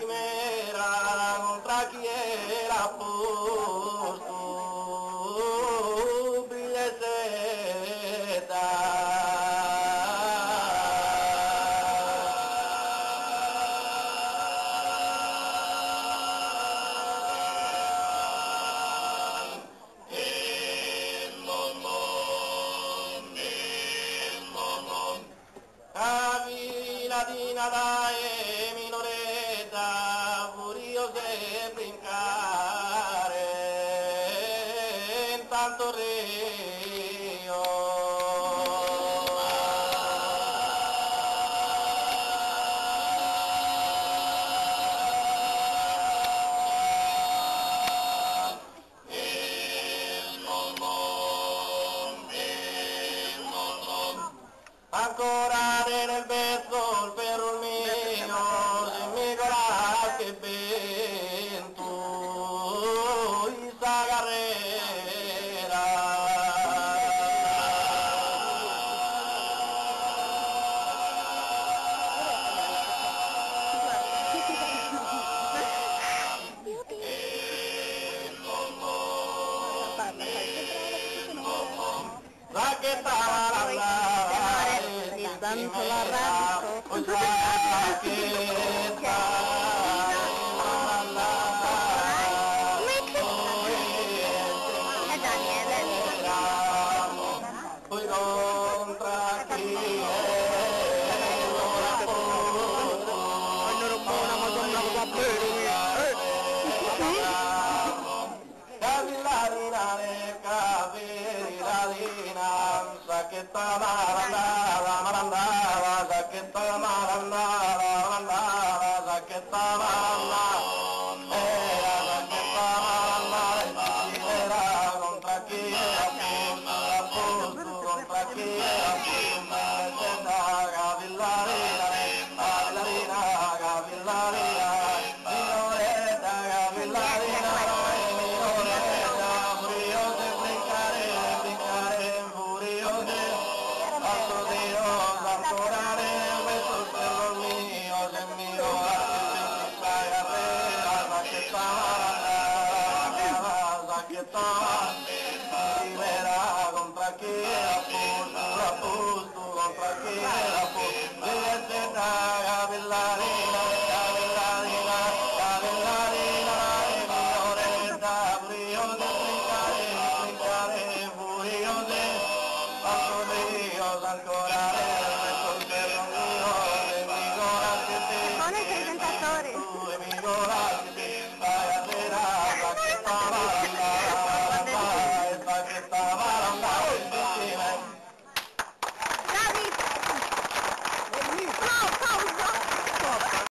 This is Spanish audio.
primera contra qui era posto Brilleceta. Latina dae minoretta, furiose brincare in tanto rio. Ancora nel bezzo il perro mio, se mi cola che vento, issa carrera. La che stava la Danzo la radio.